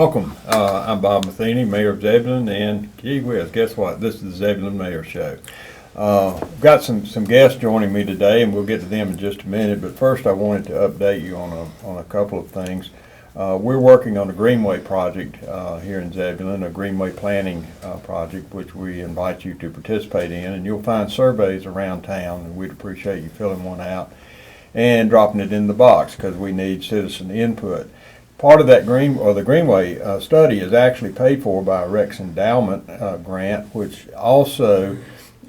Welcome. I'm Bob Matheny, Mayor of Zebulon, and gee whiz, guess what? This is the Zebulon Mayor Show. We've got some guests joining me today, and we'll get to them in just a minute. But first, I wanted to update you on a couple of things. We're working on a Greenway project here in Zebulon, a Greenway Planning project, which we invite you to participate in. And you'll find surveys around town, and we'd appreciate you filling one out and dropping it in the box because we need citizen input. Part of that the Greenway study is actually paid for by a Rex Endowment grant, which also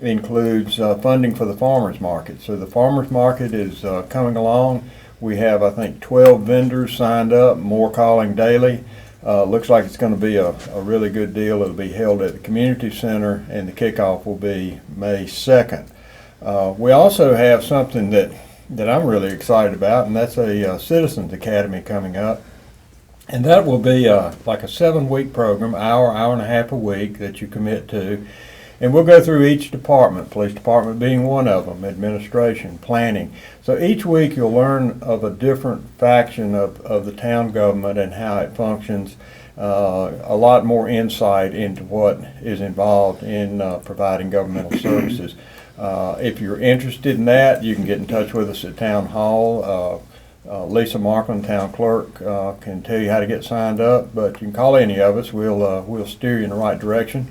includes funding for the farmers market. So the farmers market is coming along. We have, I think, 12 vendors signed up, more calling daily. Looks like it's going to be a really good deal. It'll be held at the community center, and the kickoff will be May 2nd. We also have something that I'm really excited about, and that's a Citizens Academy coming up. And that will be like a 7-week program, hour and a half a week that you commit to. And we'll go through each department, police department being one of them, administration, planning. So each week you'll learn of a different faction of the town government and how it functions. A lot more insight into what is involved in providing governmental services. If you're interested in that, you can get in touch with us at Town Hall. Lisa Markland, town clerk, can tell you how to get signed up, but you can call any of us. We'll steer you in the right direction.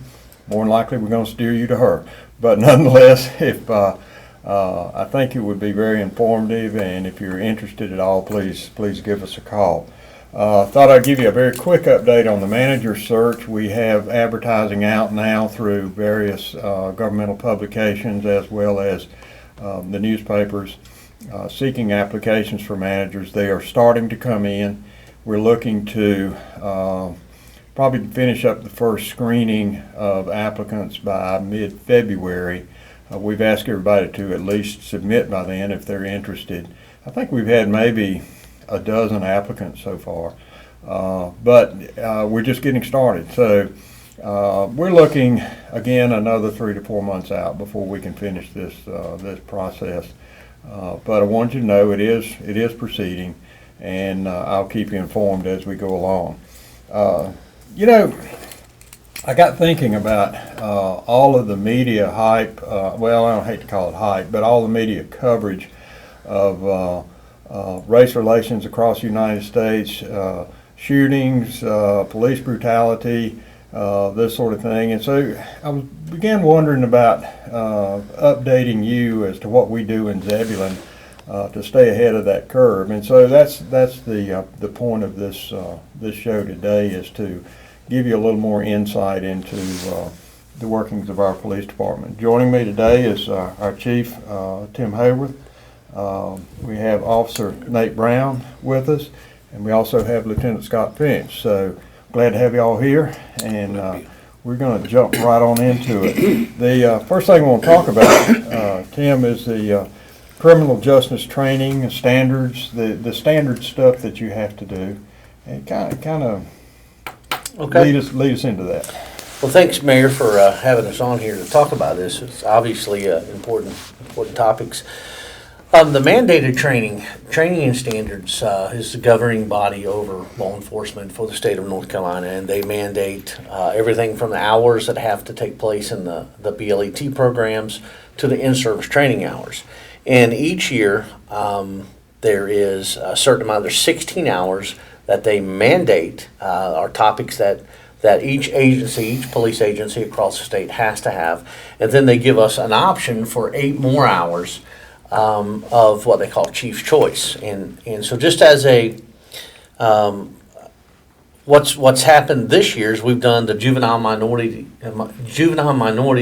More than likely, we're going to steer you to her. But nonetheless, I think it would be very informative, and if you're interested at all, please give us a call. Thought I'd give you a very quick update on the manager search. We have advertising out now through various governmental publications as well as the newspapers. Seeking applications for managers. They are starting to come in. We're looking to probably finish up the first screening of applicants by mid-February. We've asked everybody to at least submit by then if they're interested. I think we've had maybe a dozen applicants so far, but we're just getting started. So we're looking, again, another 3 to 4 months out before we can finish this process. But I want you to know it is proceeding, and I'll keep you informed as we go along. I got thinking about all of the media hype, well, I don't hate to call it hype, but all the media coverage of race relations across the United States, shootings, police brutality, this sort of thing. And so I began wondering about updating you as to what we do in Zebulon to stay ahead of that curve. And so that's the point of this show today, is to give you a little more insight into the workings of our police department. Joining me today is our chief, Tim Hayworth. We have Officer Nate Brown with us, and we also have Lieutenant Scott Finch. So glad to have you all here, and we're going to jump right on into it. The first thing I want to talk about, Tim, is the criminal justice training standards, the standard stuff that you have to do, and kind of lead us into that. Well, thanks, Mayor, for having us on here to talk about this. It's obviously important topics. The mandated training and standards is the governing body over law enforcement for the state of North Carolina, and they mandate everything from the hours that have to take place in the BLET programs to the in-service training hours. And each year there is a certain amount, there's 16 hours that they mandate are topics that each agency, each police agency across the state has to have, and then they give us an option for 8 more hours of what they call chief's choice, and so just as a what's happened this year is we've done the juvenile minority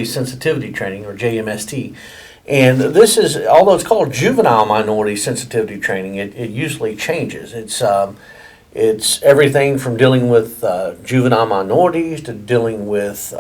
sensitivity training, or JMST, and this is, although it's called juvenile minority sensitivity training, it usually changes. It's everything from dealing with juvenile minorities to dealing with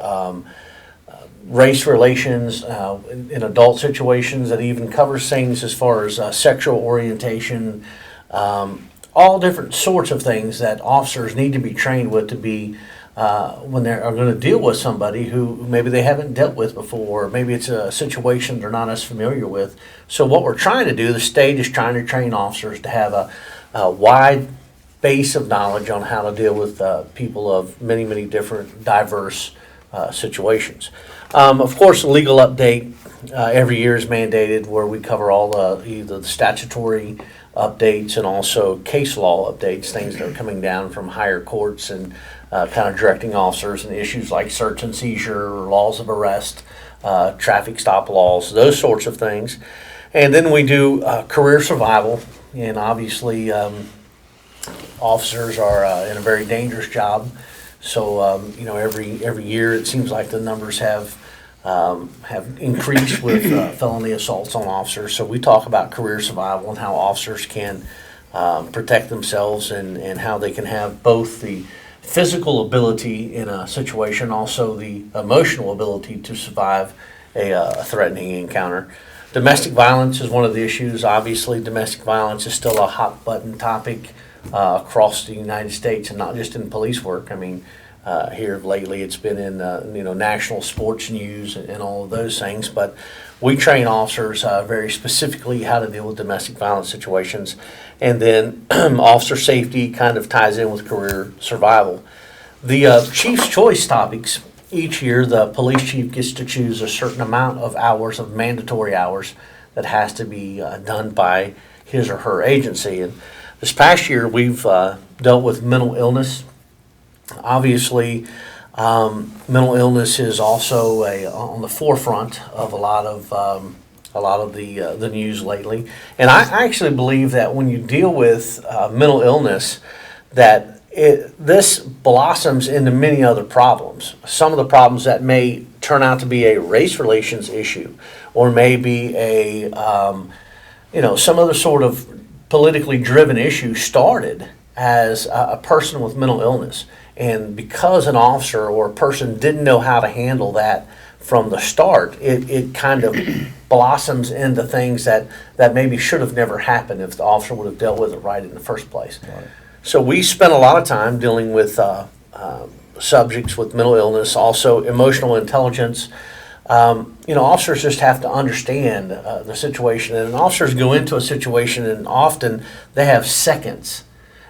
race relations in adult situations. That even covers things as far as sexual orientation, all different sorts of things that officers need to be trained with to be when they are going to deal with somebody who maybe they haven't dealt with before, or maybe it's a situation they're not as familiar with. So what we're trying to do, the state is trying to train officers to have a wide base of knowledge on how to deal with people of many, many different diverse situations. Of course, a legal update every year is mandated, where we cover all either the statutory updates and also case law updates, things that are coming down from higher courts, and kind of directing officers and issues like search and seizure, laws of arrest, traffic stop laws, those sorts of things. And then we do career survival, and obviously officers are in a very dangerous job. So every year it seems like the numbers have increased with felony assaults on officers. So we talk about career survival and how officers can protect themselves, and how they can have both the physical ability in a situation, also the emotional ability to survive a threatening encounter. Domestic violence is one of the issues. Obviously, domestic violence is still a hot button topic across the United States, and not just in police work. I mean, here lately it's been in national sports news and all of those things. But we train officers very specifically how to deal with domestic violence situations, and then officer safety kind of ties in with career survival. The Chief's Choice topics. Each year, the police chief gets to choose a certain amount of hours, of mandatory hours, that has to be done by his or her agency. And this past year, we've dealt with mental illness. Obviously, mental illness is also on the forefront of a lot of the news lately. And I actually believe that when you deal with mental illness, that this blossoms into many other problems. Some of the problems that may turn out to be a race relations issue, or maybe some other sort of politically driven issue started as a person with mental illness. And because an officer or a person didn't know how to handle that from the start, it kind of blossoms into things that maybe should have never happened if the officer would have dealt with it right in the first place. Right. So we spent a lot of time dealing with subjects with mental illness, also emotional intelligence. Officers just have to understand the situation. And officers go into a situation, and often they have seconds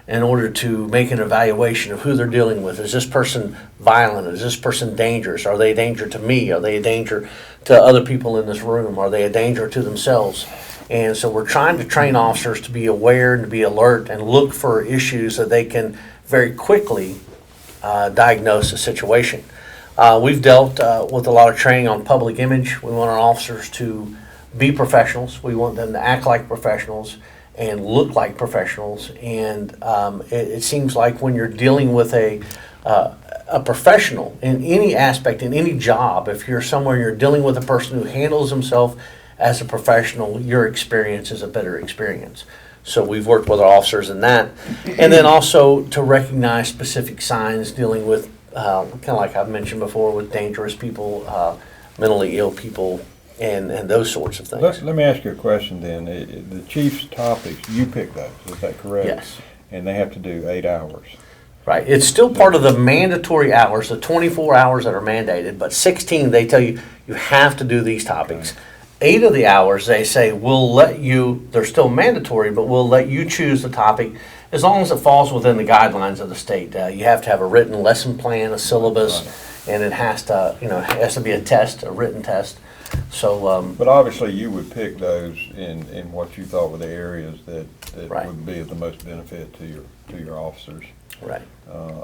in order to make an evaluation of who they're dealing with. Is this person violent? Is this person dangerous? Are they a danger to me? Are they a danger to other people in this room? Are they a danger to themselves? And so we're trying to train officers to be aware and to be alert and look for issues that they can very quickly diagnose a situation. We've dealt with a lot of training on public image. We want our officers to be professionals. We want them to act like professionals and look like professionals. And it seems like when you're dealing with a professional in any aspect, in any job, if you're somewhere and you're dealing with a person who handles himself as a professional, your experience is a better experience. So we've worked with our officers in that. And then also to recognize specific signs dealing with, kind of like I've mentioned before, with dangerous people, mentally ill people, and those sorts of things. Let me ask you a question then. The chief's topics, you pick those, is that correct? Yes. And they have to do 8 hours. Right. It's still part of the mandatory hours, the 24 hours that are mandated, but 16, they tell you, you have to do these topics. Okay. 8 of the hours, they say, we'll let you, they're still mandatory, but we'll let you choose the topic as long as it falls within the guidelines of the state. You have to have a written lesson plan, a syllabus, right, and it has to be a test, a written test. So, but obviously you would pick those in what you thought were the areas that right, would be of the most benefit to your officers. Right.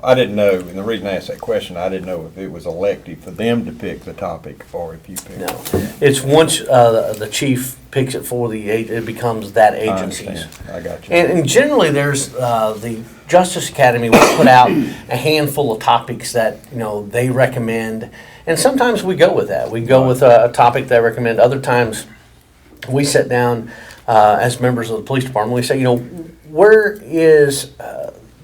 I didn't know, and the reason I asked that question, I didn't know if it was elective for them to pick the topic or if you picked No, it. it's once the chief picks it for the it becomes that agency's. I got you. And generally, there's the Justice Academy will put out a handful of topics that they recommend, and sometimes we go with that. We go with a topic they recommend. Other times, we sit down as members of the police department. We say, where is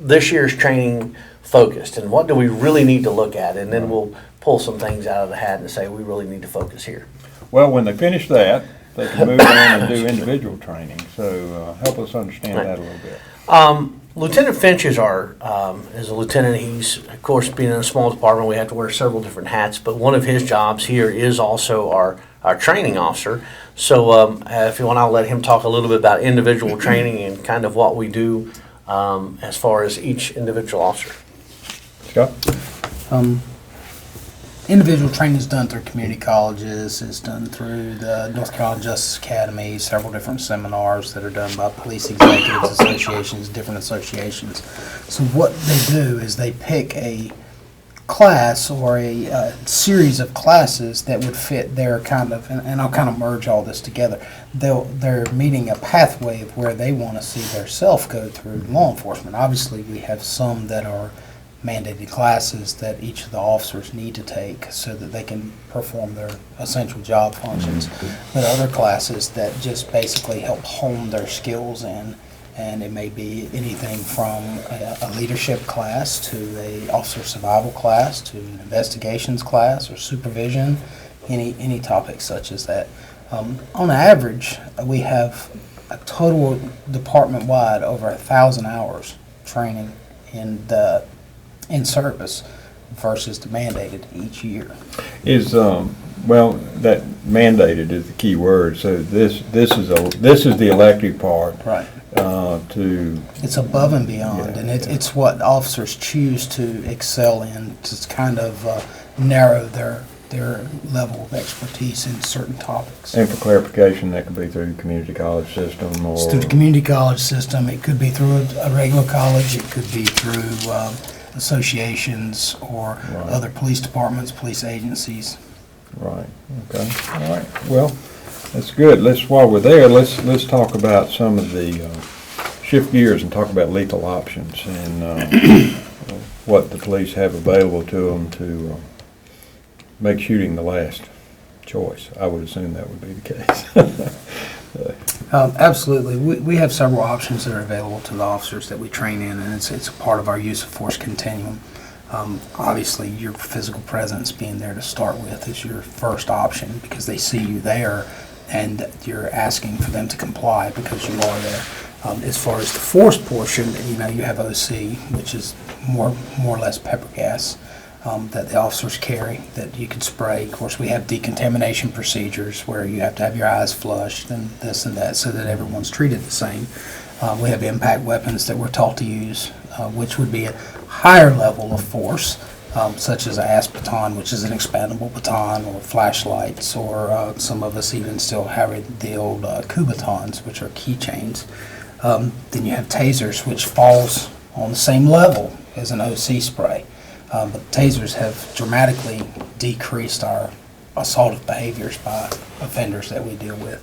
this year's training focused, and what do we really need to look at? And then we'll pull some things out of the hat and say we really need to focus here. Well, when they finish that, they can move on and do individual training. So help us understand that a little bit. Lieutenant Finch is is a lieutenant. He's, of course, being in a small department, we have to wear several different hats, but one of his jobs here is also our training officer. So if you want, I'll let him talk a little bit about individual training and kind of what we do as far as each individual officer. Scott? Individual training is done through community colleges, is done through the North Carolina Justice Academy, several different seminars that are done by police executives associations, different associations. So what they do is they pick a class or a series of classes that would fit their kind of, and I'll kind of merge all this together. They're meeting a pathway of where they want to see their self go through law enforcement. Obviously, we have some that are mandated classes that each of the officers need to take so that they can perform their essential job functions. But other classes that just basically help hone their skills in, and it may be anything from a leadership class to a officer survival class to an investigations class or supervision, any topic such as that. On average, we have a total department-wide over 1,000 hours training in service versus the mandated each year. Is well, that mandated is the key word. So this is the elective part. Right. It's above and beyond, Yeah, and yeah. it's what officers choose to excel in to kind of narrow their level of expertise in certain topics. And for clarification, that could be through community college system or It's through the community college system. It could be through a regular college. It could be through associations or Right. other police departments, police agencies. Right. Okay. All right. Well, that's good. While we're there, let's talk about some of the shift gears and talk about lethal options and what the police have available to them to make shooting the last choice. I would assume that would be the case. Absolutely. We have several options that are available to the officers that we train in, and it's a part of our use of force continuum. Obviously, your physical presence being there to start with is your first option because they see you there and you're asking for them to comply because you are there. As far as the force portion, you have OC, which is more or less pepper gas that the officers carry that you can spray. Of course, we have decontamination procedures where you have to have your eyes flushed and this and that so that everyone's treated the same. We have impact weapons that we're taught to use, which would be a higher level of force, such as an ASP baton, which is an expandable baton, or flashlights, or some of us even still have the old coup batons, which are keychains. Then you have tasers, which falls on the same level as an OC spray. But tasers have dramatically decreased our assaultive behaviors by offenders that we deal with.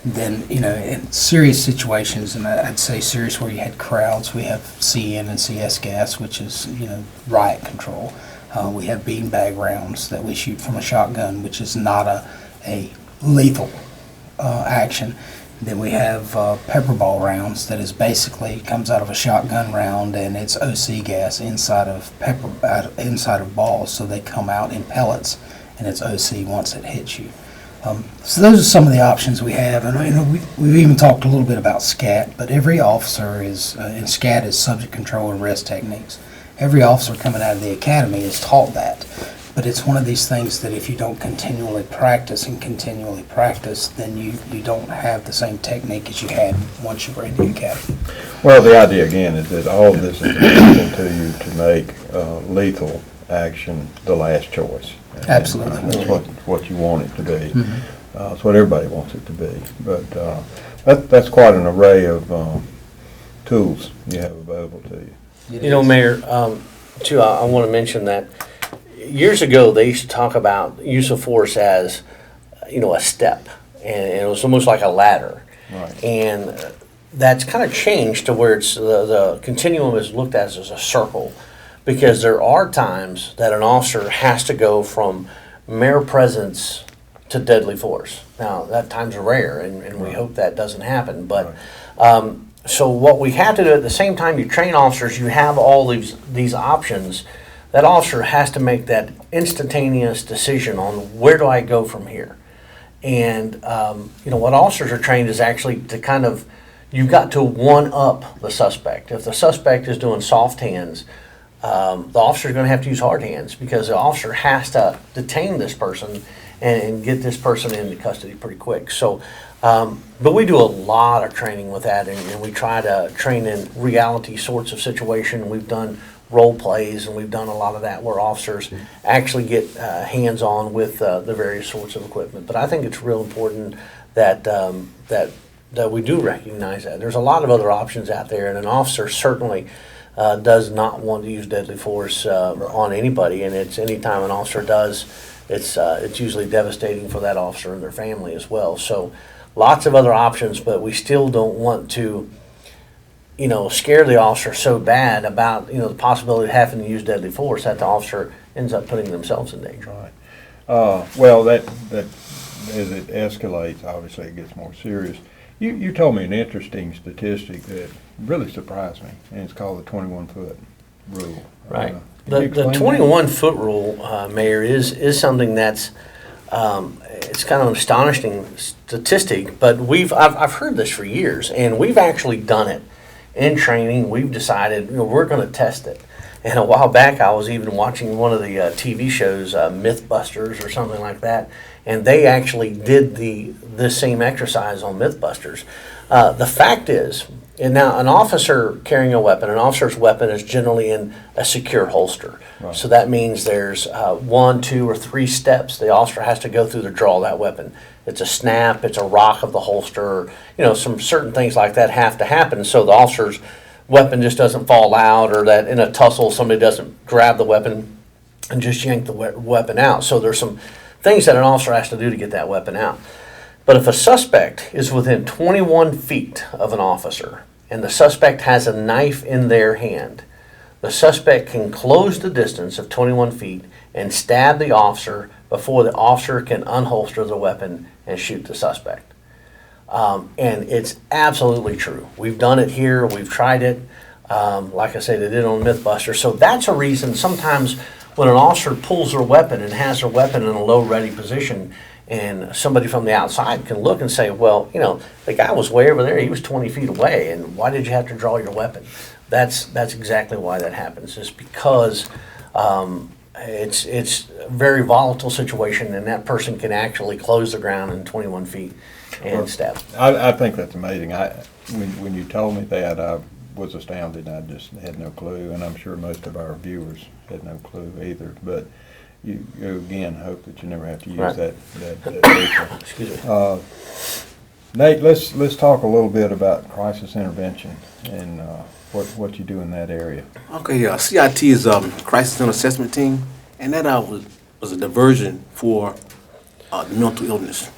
Then, in serious situations, and I'd say serious where you had crowds, we have CN and CS gas, which is, riot control. We have beanbag rounds that we shoot from a shotgun, which is not a lethal action. Then we have pepper ball rounds that is basically comes out of a shotgun round, and it's OC gas inside of balls, so they come out in pellets, and it's OC once it hits you. So those are some of the options we have, and we've even talked a little bit about SCAT, but every officer is, and SCAT is subject control and arrest techniques. Every officer coming out of the academy is taught that, but it's one of these things that if you don't continually practice, then you don't have the same technique as you had once you were in the academy. Well, the idea again is that all of this is available to you to make lethal action the last choice. And Absolutely. That's what you want it to be. Mm-hmm. It's what everybody wants it to be. But that's quite an array of tools you have available to you. Mayor, too, I want to mention that years ago they used to talk about use of force as, a step, and it was almost like a ladder. Right. And that's kind of changed to where it's the continuum is looked at as a circle, because there are times that an officer has to go from mere presence to deadly force. Now, that times are rare, and we hope that doesn't happen. But so what we have to do at the same time you train officers, you have all these options. That officer has to make that instantaneous decision on where do I go from here. And what officers are trained is actually to kind of, you've got to one up the suspect. If the suspect is doing soft hands, the officer is going to have to use hard hands, because the officer has to detain this person and get this person into custody pretty quick. So, but we do a lot of training with that, and we try to train in reality sorts of situation. We've done role plays, and we've done a lot of that where officers actually get hands-on with the various sorts of equipment. But I think it's real important that that we do recognize that there's a lot of other options out there, and an officer certainly does not want to use deadly force on anybody. And it's anytime an officer does, it's usually devastating for that officer and their family as well. So lots of other options, but we still don't want to, scare the officer so bad about, the possibility of having to use deadly force that the officer ends up putting themselves in danger. Right. Well, that as it escalates, obviously it gets more serious. You told me an interesting statistic that really surprised me, and it's called the 21-foot rule. Right. Can you The explain that? 21-foot rule, Mayor, is something that's it's kind of an astonishing statistic, but I've heard this for years, and we've actually done it in training. We've decided we're going to test it. And a while back, I was even watching one of the TV shows, Mythbusters or something like that, and they actually did this same exercise on Mythbusters. The fact is, and now an officer carrying a weapon, an officer's weapon is generally in a secure holster. Right. So that means there's 1, 2, or 3 steps the officer has to go through to draw that weapon. It's a snap, it's a rock of the holster, some certain things like that have to happen so the officer's weapon just doesn't fall out, or that in a tussle somebody doesn't grab the weapon and just yank the weapon out. So there's some things that an officer has to do to get that weapon out. But if a suspect is within 21 feet of an officer and the suspect has a knife in their hand, the suspect can close the distance of 21 feet and stab the officer before the officer can unholster the weapon and shoot the suspect. And it's absolutely true. We've done it here. We've tried it. Like I say, they did it on Mythbusters. So that's a reason sometimes when an officer pulls their weapon and has their weapon in a low ready position, and somebody from the outside can look and say, well, the guy was way over there. He was 20 feet away, and why did you have to draw your weapon? That's exactly why that happens. It's because it's a very volatile situation, and that person can actually close the ground in 21 feet and stab. I think that's amazing. When you told me that, I was astounded. I just had no clue, and I'm sure most of our viewers had no clue either. But you again hope that you never have to use Right. that feature. Excuse me. Nate, let's talk a little bit about crisis intervention and what you do in that area. Okay, CIT is Crisis and Assessment Team, and that was a diversion for the mental illness.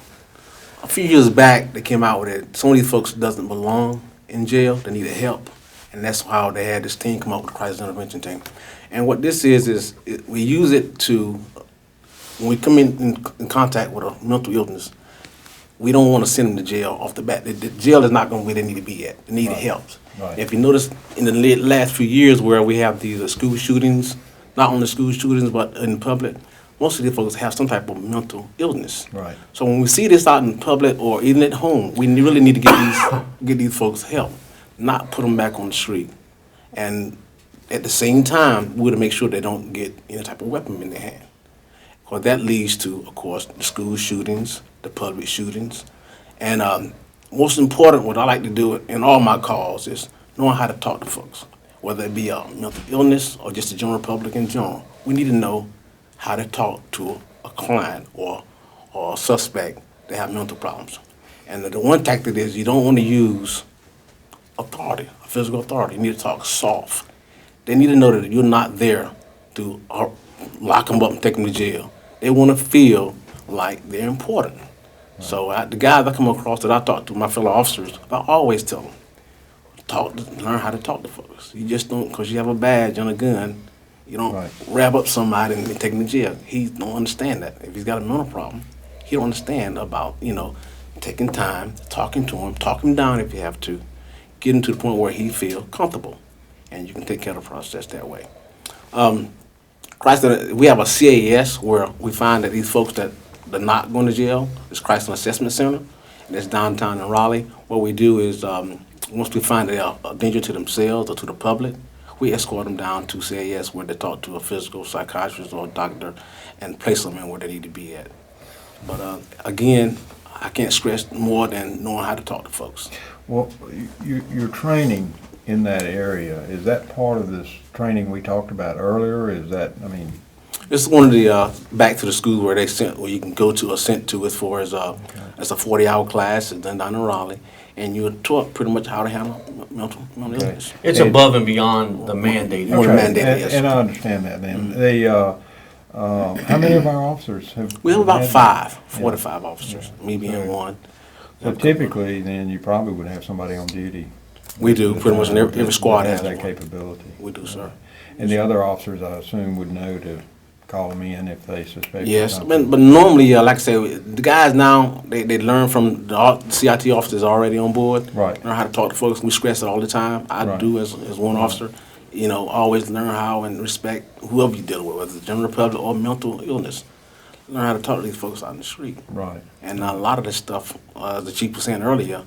A few years back, they came out with it. Some of these folks doesn't belong in jail. They needed help, and that's how they had this team come up with the Crisis Intervention Team. And what this is we use it to, when we come in contact with a mental illness, we don't want to send them to jail off the bat. The jail is not going to where they need to be at. They need help. Right. If you notice in the last few years where we have these school shootings, not only school shootings but in public, most of these folks have some type of mental illness. Right. So when we see this out in public or even at home, we really need to get these folks help, not put them back on the street. And at the same time, we want to make sure they don't get any type of weapon in their hand. Because that leads to, of course, the school shootings, the public shootings. And most important, what I like to do in all my calls is knowing how to talk to folks, whether it be a mental illness or just the general public in general. We need to know how to talk to a client or a suspect that have mental problems. And the one tactic is you don't want to use authority, physical authority. You need to talk soft. They need to know that you're not there to lock them up and take them to jail. They want to feel like they're important. Right. So the guys I come across that I talk to, my fellow officers, I always tell them, learn how to talk to folks. You just don't, because you have a badge and a gun, you don't wrap up somebody and take them to jail. He don't understand that. If he's got a mental problem, he don't understand about, taking time, talking to him, talk him down if you have to, get him to the point where he feel comfortable, and you can take care of the process that way. We have a CAS where we find that these folks that are not going to jail, it's Crisis Assessment Center, and it's downtown in Raleigh. What we do is, once we find they are a danger to themselves or to the public, we escort them down to CAS where they talk to a physical psychiatrist or a doctor and place them in where they need to be at. Again, I can't stress more than knowing how to talk to folks. Well, your training in that area, is that part of this training we talked about earlier? Is that, I mean, This is one of the back to the school where you can go to or sent to as far as it's a 40-hour class. It's done down in Raleigh, and you're taught pretty much how to handle mental illness. It's above and beyond the mandated. More training. mandated, yes. and I understand that then. How many of our officers have? We have about had- 4 to 5 officers, me being one. So typically, then you probably would have somebody on duty. We do, pretty much in every squad has has that one. capability. We do, sir. And the other officers, I assume, would know to call them in if they suspect Yes, something. but normally, like I say, the guys now, they learn from the CIT officers already on board. Right. Learn how to talk to folks. We stress it all the time. I Right. do as one officer. You know, always learn how and respect whoever you're dealing with, whether it's general public or mental illness. Learn how to talk to these folks out in the street. Right. And a lot of this stuff, the chief was saying earlier,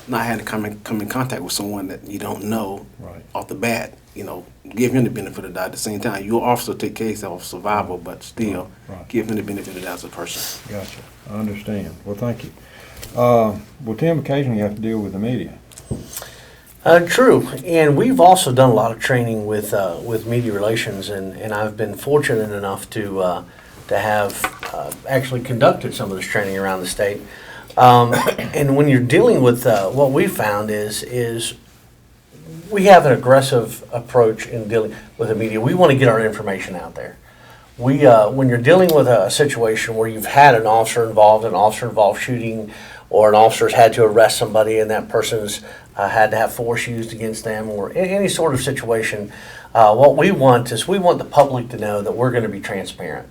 not having to come in contact with someone that you don't know Right. off the bat, you know, give him the benefit of the doubt. At the same time, your officer take case of survival, but still Right. give him the benefit of the doubt as a person. Gotcha. I understand. Well, thank you. Well, Tim, occasionally you have to deal with the media. True, and we've also done a lot of training with media relations, and I've been fortunate enough to have actually conducted some of this training around the state. And when you're dealing with what we found is we have an aggressive approach in dealing with the media. We want to get our information out there. When you're dealing with a situation where you've had an officer involved shooting, or an officer's had to arrest somebody and that person's had to have force used against them, or any sort of situation, what we want is we want the public to know that we're going to be transparent.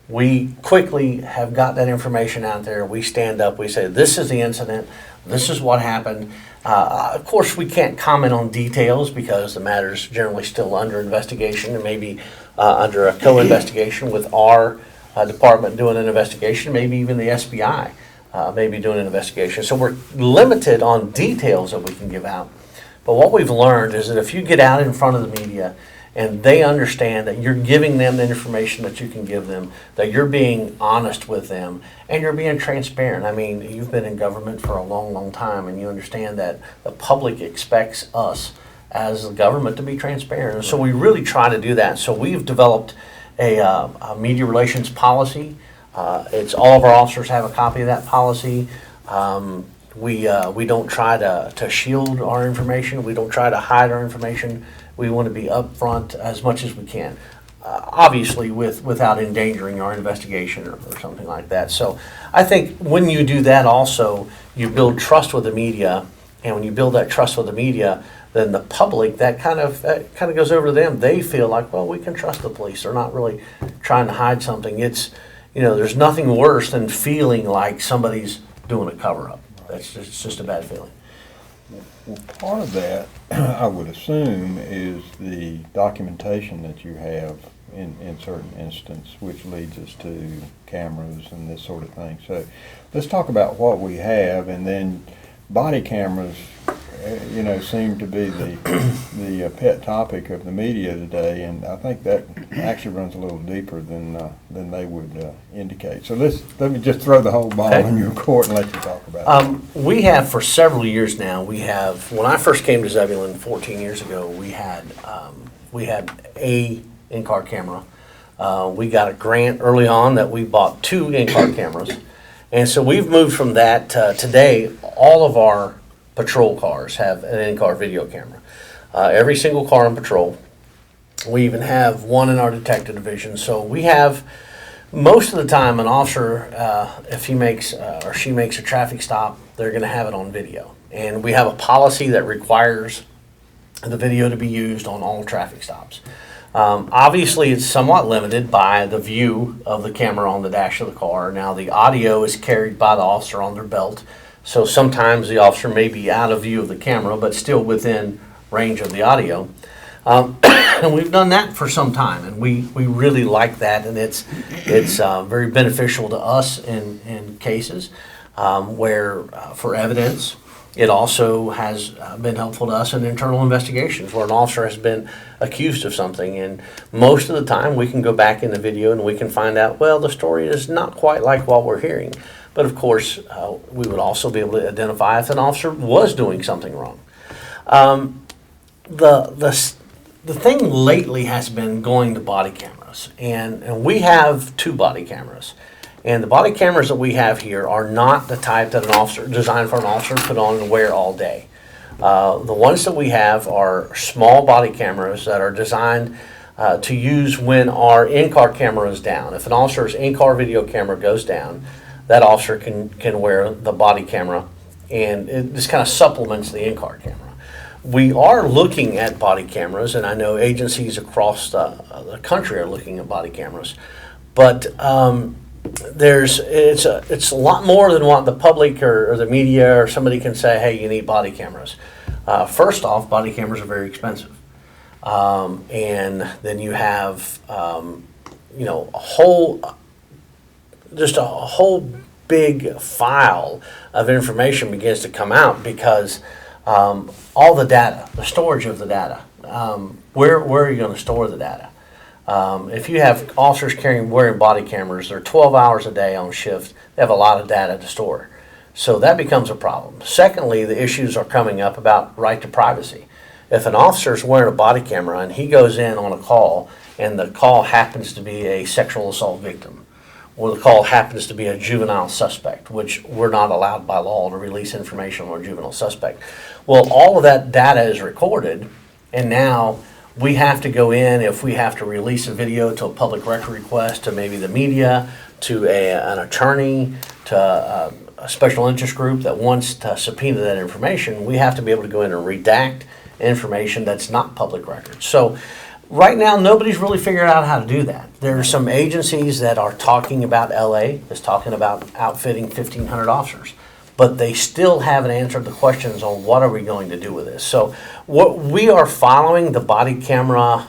We quickly have got that information out there. We stand up, we say, this is the incident, this is what happened. Of course, we can't comment on details because the matter's generally still under investigation and maybe under a co-investigation with our department doing an investigation, maybe even the SBI maybe doing an investigation. So we're limited on details that we can give out. But what we've learned is that if you get out in front of the media and they understand that you're giving them the information that you can give them, that you're being honest with them, and you're being transparent. I mean, you've been in government for a long, long time, and you understand that the public expects us as the government to be transparent. And so we really try to do that. So we've developed a media relations policy. It's all of our officers have a copy of that policy. We don't try to shield our information. We don't try to hide our information. We want to be upfront as much as we can, obviously without endangering our investigation or something like that. So I think when you do that also, you build trust with the media, and when you build that trust with the media, then the public, that kind of goes over to them. They feel like, well, we can trust the police. They're not really trying to hide something. It's, there's nothing worse than feeling like somebody's doing a cover-up. It's just a bad feeling. Well, part of that, I would assume, is the documentation that you have in certain instances, which leads us to cameras and this sort of thing. So let's talk about what we have, and then body cameras, seem to be the pet topic of the media today, and I think that actually runs a little deeper than they would indicate. So let me just throw the whole ball in your court and let you talk about it. We have for several years now. When I first came to Zebulon 14 years ago, we had a in-car camera. We got a grant early on that we bought 2 in-car cameras, and so we've moved from that to today. All of our patrol cars have an in-car video camera. Every single car on patrol. We even have one in our detective division. So we have, most of the time, an officer, if he makes or she makes a traffic stop, they're going to have it on video. And we have a policy that requires the video to be used on all traffic stops. Obviously, it's somewhat limited by the view of the camera on the dash of the car. Now, the audio is carried by the officer on their belt. So sometimes the officer may be out of view of the camera, but still within range of the audio. And we've done that for some time, and we really like that, and it's very beneficial to us in cases where for evidence, It also has been helpful to us in internal investigations where an officer has been accused of something. And most of the time we can go back in the video and we can find out, well, the story is not quite like what we're hearing. But of course, we would also be able to identify if an officer was doing something wrong. The thing lately has been going to body cameras. And we have 2 body cameras. And the body cameras that we have here are not the type that an officer, designed for an officer to put on and wear all day. The ones that we have are small body cameras that are designed to use when our in-car camera is down. If an officer's in-car video camera goes down, that officer can wear the body camera, and it just kind of supplements the in-car camera. We are looking at body cameras, and I know agencies across the country are looking at body cameras, but it's a lot more than what the public or the media or somebody can say, hey, you need body cameras. First off, body cameras are very expensive. And then you have, a whole big file of information begins to come out because all the data, the storage of the data, where are you going to store the data? If you have officers wearing body cameras, they're 12 hours a day on shift, they have a lot of data to store. So that becomes a problem. Secondly, the issues are coming up about right to privacy. If an officer is wearing a body camera and he goes in on a call and the call happens to be a sexual assault victim, or the call happens to be a juvenile suspect, which we're not allowed by law to release information on a juvenile suspect. Well, all of that data is recorded, and now we have to go in, if we have to release a video to a public record request, to maybe the media, to an attorney, to a special interest group that wants to subpoena that information, we have to be able to go in and redact information that's not public record. So right now, nobody's really figured out how to do that. There are some agencies that are talking about LA, is talking about outfitting 1,500 officers, but they still haven't answered the questions on what are we going to do with this. So what we are following the body camera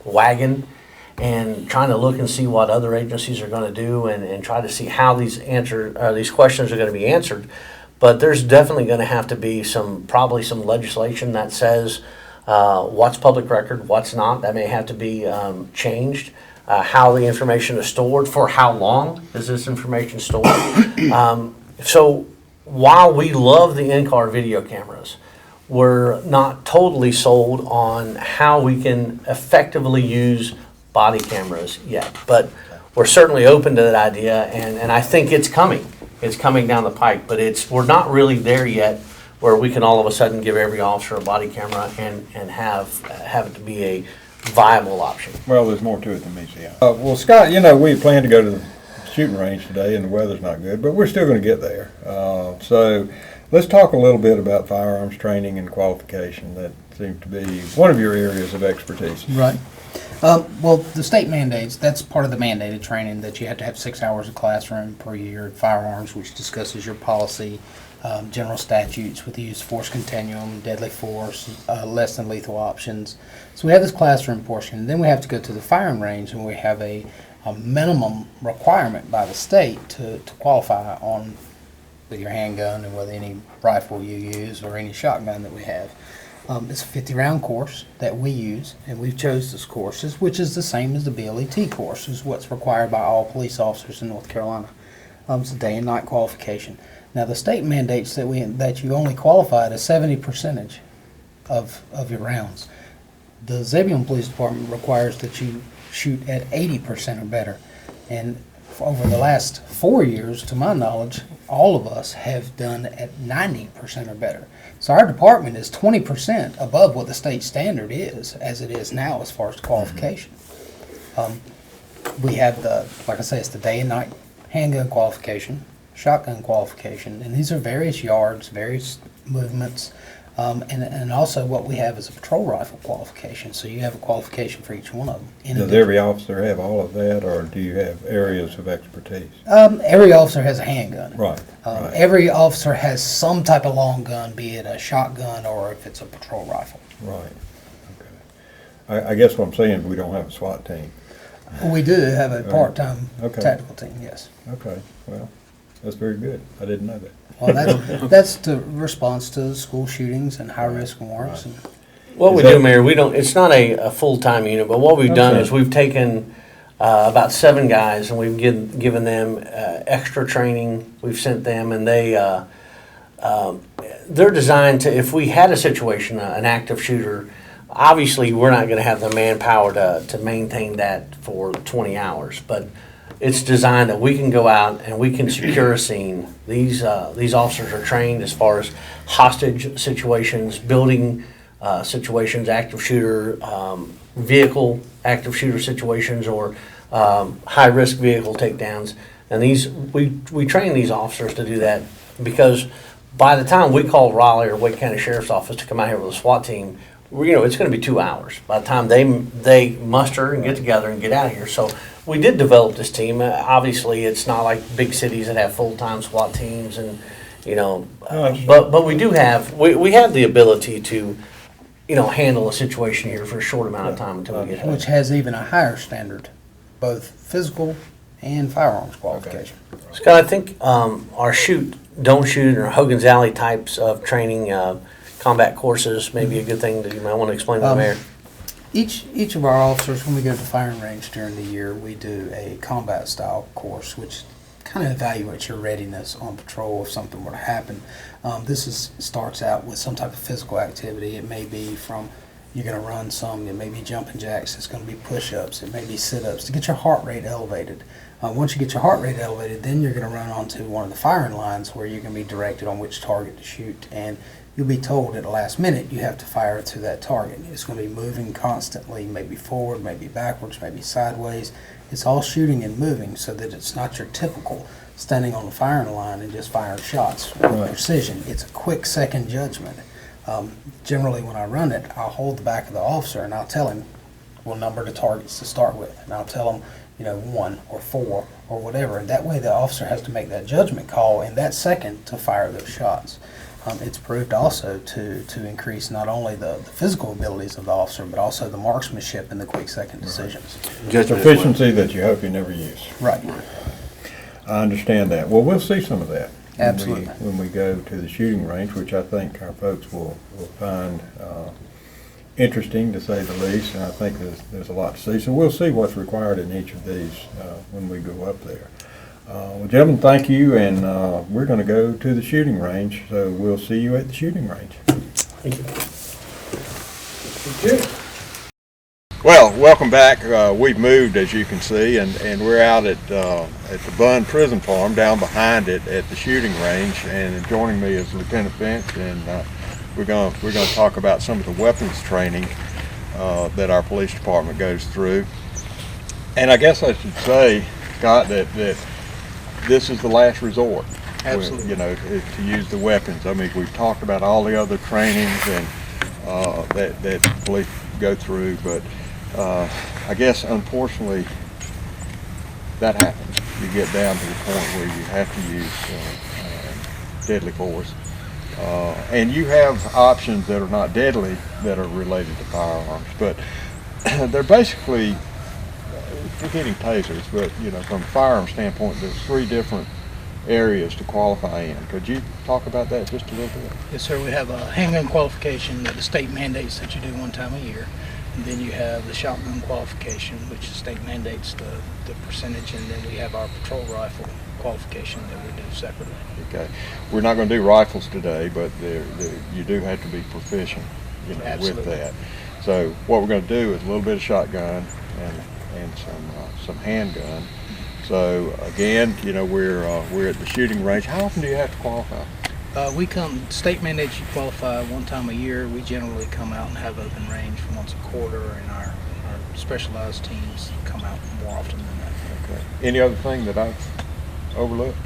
wagon and trying to look and see what other agencies are going to do and try to see how these questions are going to be answered. But there's definitely going to have to be probably some legislation that says what's public record, what's not. That may have to be changed. How the information is stored, for how long is this information stored. So while we love the in-car video cameras, we're not totally sold on how we can effectively use body cameras yet. But we're certainly open to that idea, and I think it's coming. It's coming down the pike, but we're not really there yet where we can all of a sudden give every officer a body camera and have it to be a viable option. Well, there's more to it than meets the eye. Well, Scott, we planned to go to the shooting range today, and the weather's not good, but we're still going to get there. So let's talk a little bit about firearms training and qualification. That seems to be one of your areas of expertise. Right. Well, the state mandates, that's part of the mandated training, that you have to have 6 hours of classroom per year in firearms, which discusses your policy, general statutes with the use of force continuum, deadly force, less than lethal options. So we have this classroom portion. Then we have to go to the firing range, and we have a minimum requirement by the state to qualify on with your handgun and with any rifle you use or any shotgun that we have. It's a 50-round course that we use, and we've chose this courses, which is the same as the BLET course, is what's required by all police officers in North Carolina. It's a day and night qualification. Now, the state mandates that you only qualify at a 70% of your rounds. The Zebulon Police Department requires that you shoot at 80% or better. And over the last 4 years, to my knowledge, all of us have done at 90% or better. So our department is 20% above what the state standard is, as it is now as far as qualification. We have like I say, it's the day and night handgun qualification, shotgun qualification, and these are various yards, various movements, and also what we have is a patrol rifle qualification. So you have a qualification for each one of them. Does every officer have all of that, or do you have areas of expertise? Every officer has a handgun. Right. Right. Every officer has some type of long gun, be it a shotgun or if it's a patrol rifle. Right. Okay. I guess what I'm saying is we don't have a SWAT team. We do have a part-time Okay. tactical team, yes. Okay. Well, That's very good. I didn't know that. Well, that's the response to school shootings and high-risk warrants. And What Is we that- do, Mayor, we don't, it's not a full-time unit, but what we've done Okay. is we've taken about 7 guys and we've given them extra training. We've sent them and they're designed to, if we had a situation, an active shooter, obviously we're not gonna have the manpower to maintain that for 20 hours, but it's designed that we can go out and we can secure a scene. These officers are trained as far as hostage situations, building situations, active shooter, vehicle active shooter situations, or high-risk vehicle takedowns. And we train these officers to do that because by the time we call Raleigh or Wake County Sheriff's Office to come out here with a SWAT team, it's going to be 2 hours by the time they muster and get together and get out of here. So we did develop this team. Obviously, it's not like big cities that have full-time SWAT teams, and but we do have we have the ability to handle a situation here for a short amount of time until we get which help. has even a higher standard, both physical and firearms qualification. Scott, I think our shoot, don't shoot, or Hogan's Alley types of training, combat courses may be a good thing that you might want to explain to the mayor. Each of our officers, when we go to the firing range during the year, we do a combat style course, which kind of evaluates your readiness on patrol if something were to happen. Starts out with some type of physical activity. It may be from you're going to run some, it may be jumping jacks, it's going to be push-ups, it may be sit-ups to get your heart rate elevated. Once you get your heart rate elevated, then you're going to run onto one of the firing lines where you're going to be directed on which target to shoot, and you'll be told at the last minute you have to fire to that target. It's going to be moving constantly, maybe forward, maybe backwards, maybe sideways. It's all shooting and moving so that it's not your typical standing on the firing line and just firing shots with Right. precision. It's a quick second judgment. Generally, when I run it, I'll hold the back of the officer and I'll tell him, we'll number the targets to start with. And I'll tell him, 1 or 4 or whatever. And that way the officer has to make that judgment call in that second to fire those shots. It's proved also to increase not only the physical abilities of the officer, but also the marksmanship and the quick second decisions. Judgment as well. Efficiency that you hope you never use. Right. I understand that. Well, we'll see some of that. Absolutely. When we go to the shooting range, which I think our folks will find interesting, to say the least, and I think there's a lot to see. So we'll see what's required in each of these when we go up there. Well, gentlemen, thank you, and we're going to go to the shooting range, so we'll see you at the shooting range. Thank you. Well, welcome back. We've moved, as you can see, and we're out at the Bunn Prison Farm, down behind it at the shooting range. And joining me is Lieutenant Finch, and we're going to talk about some of the weapons training that our police department goes through. And I guess I should say, Scott, that this is the last resort. Absolutely. To use the weapons. I mean, we've talked about all the other trainings and that police go through, but I guess unfortunately that happens. You get down to the point where you have to use deadly force, and you have options that are not deadly that are related to firearms, but they're basically forgetting tasers. But from a firearm standpoint, there's 3 different areas to qualify in. Could you talk about that just a little bit? Yes, sir. We have a handgun qualification that the state mandates that you do 1 time a year. And then you have the shotgun qualification, which the state mandates the percentage. And then we have our patrol rifle qualification that we do separately. Okay. We're not going to do rifles today, but you do have to be proficient with Absolutely. that. So what we're going to do is a little bit of shotgun and some handgun. So again, we're at the shooting range. How often do you have to qualify? State mandates you qualify 1 time a year. We generally come out and have open range for once a quarter, and our specialized teams come out more often than that. Okay. Any other thing that I've overlooked?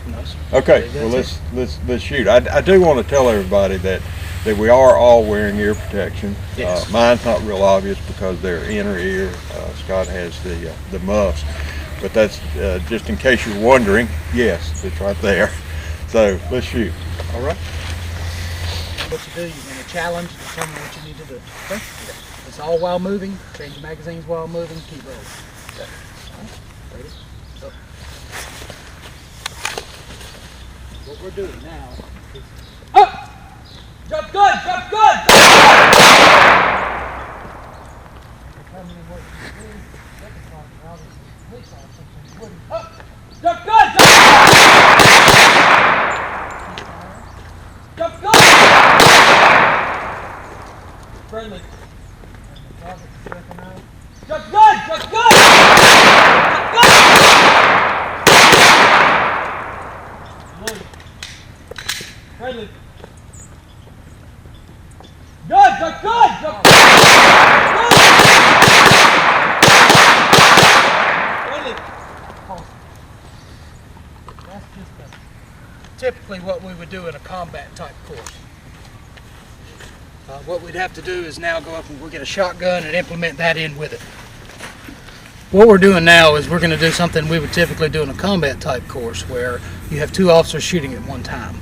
No, sir. Okay. Well, That's it. let's shoot. I do want to tell everybody that we are all wearing ear protection. Yes. Mine's not real obvious because they're inner ear. Scott has the muffs, but that's just in case you're wondering. Yes, it's right there. So let's shoot. All right. What you do, you're going to challenge, determine what you need to do. Okay? It's all while moving. Change your magazines while moving. Keep rolling. Okay. All right. Ready? Go. What we're doing now is up! Jump good! Jump good! Up! Jump good! Jump good! Friendly. Jump good! Jump good! Jump good! Friendly. Good! Jump good! Jump good! Friendly. That's just typically what we would do in a combat type course. What we'd have to do is now go up and we'll get a shotgun and implement that in with it. What we're doing now is we're going to do something we would typically do in a combat type course where you have two officers shooting at one time.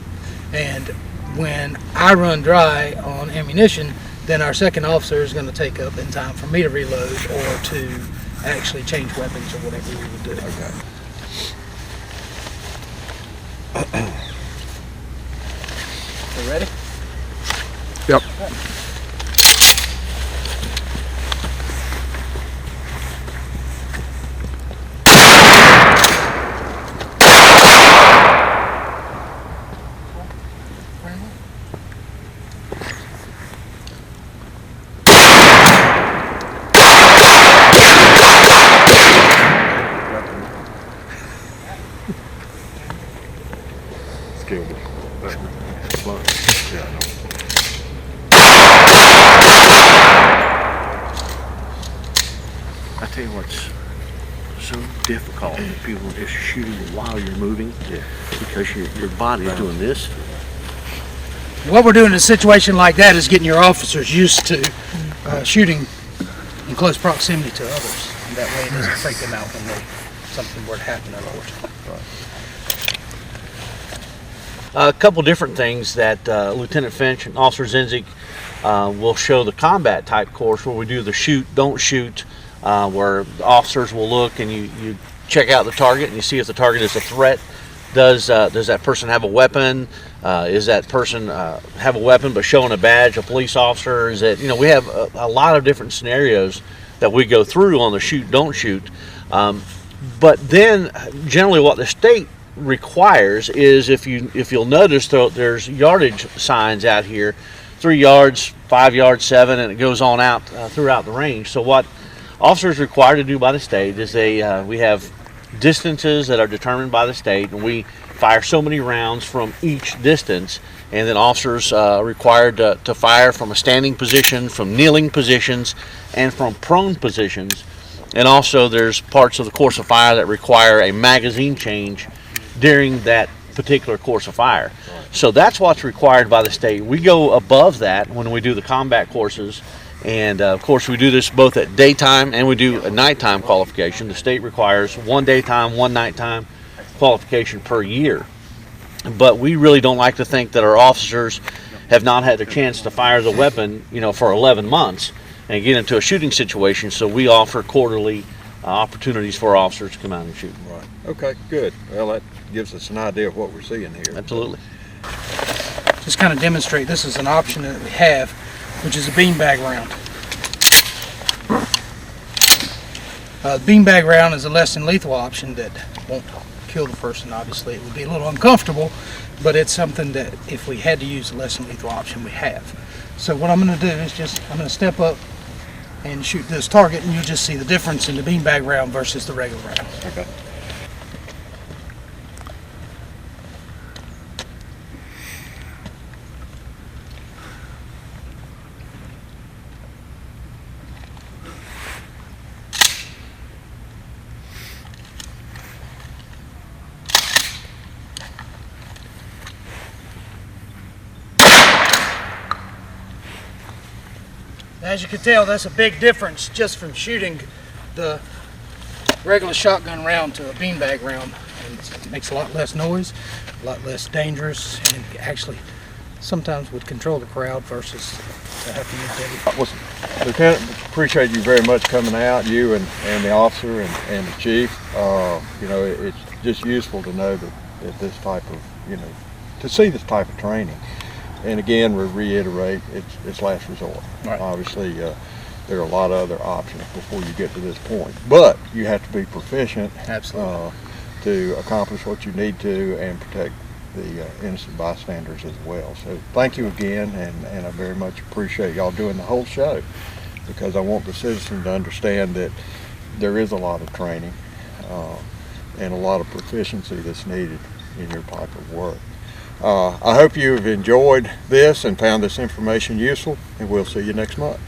And when I run dry on ammunition, then our second officer is going to take up in time for me to reload or to actually change weapons or whatever we would do. Okay. You ready? Yep. Skilled. Yeah, I know. I tell you what's so difficult for people is shooting while you're moving, because your body's doing this. What we're doing in a situation like that is getting your officers used to shooting in close proximity to others. And that way it doesn't freak them out when something were to happen, unfortunately. A couple different things that Lieutenant Finch and Officer Zinzig will show the combat type course where we do the shoot, don't shoot, where the officers will look and you check out the target and you see if the target is a threat. Does that person have a weapon? Is that person have a weapon but showing a badge, a police officer? Is it, we have a lot of different scenarios that we go through on the shoot, don't shoot. But then generally what the state requires is, if you'll notice, there's yardage signs out here, 3 yards, 5 yards, 7, and it goes on out throughout the range. So what officers are required to do by the state is we have distances that are determined by the state, and we fire so many rounds from each distance, and then officers are required to fire from a standing position, from kneeling positions, and from prone positions. And also there's parts of the course of fire that require a magazine change during that particular course of fire. So that's what's required by the state. We go above that when we do the combat courses, and of course we do this both at daytime and we do a nighttime qualification. The state requires 1 daytime, 1 nighttime qualification per year. But we really don't like to think that our officers have not had a chance to fire the weapon, for 11 months and get into a shooting situation, so we offer quarterly opportunities for officers to come out and shoot. Right. Okay, good. Well, that gives us an idea of what we're seeing here. Absolutely. Just kind of demonstrate, this is an option that we have, which is a beanbag round. Beanbag round is a less than lethal option that won't kill the person. Obviously, it would be a little uncomfortable, but it's something that if we had to use a less than lethal option, we have. So what I'm going to do is I'm going to step up and shoot this target, and you'll just see the difference in the beanbag round versus the regular round. Okay. As you can tell, that's a big difference just from shooting the regular shotgun round to a beanbag round. And it makes a lot less noise, a lot less dangerous, and actually sometimes would control the crowd versus to have to use deadly. Listen, Lieutenant, appreciate you very much coming out, you and the officer and the chief. It's just useful to know that this type of, to see this type of training. And again, we reiterate, it's last resort. Right. Obviously, there are a lot of other options before you get to this point, but you have to be proficient. Absolutely. To accomplish what you need to and protect the innocent bystanders as well. So thank you again, and I very much appreciate y'all doing the whole show, because I want the citizen to understand that there is a lot of training and a lot of proficiency that's needed in your type of work. I hope you have enjoyed this and found this information useful, and we'll see you next month.